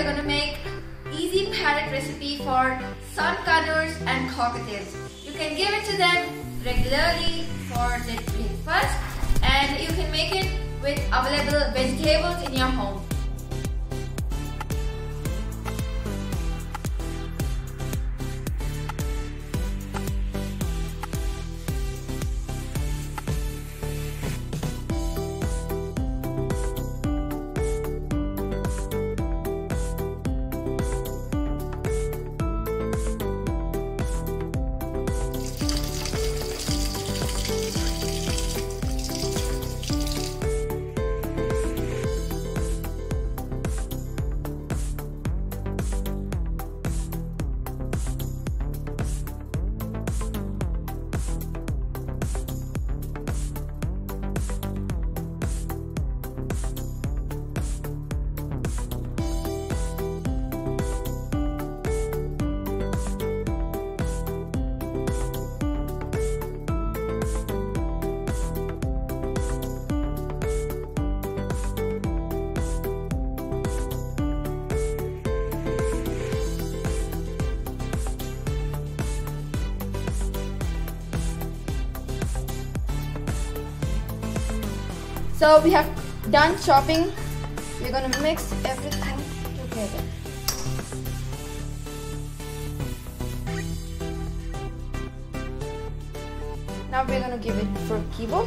are going to make easy parrot recipe for sun conures and cockatiels. You can give it to them regularly for their breakfast, and you can make it with available vegetables in your home. So we have done chopping. We're going to mix everything together. Now we're going to give it for kibo.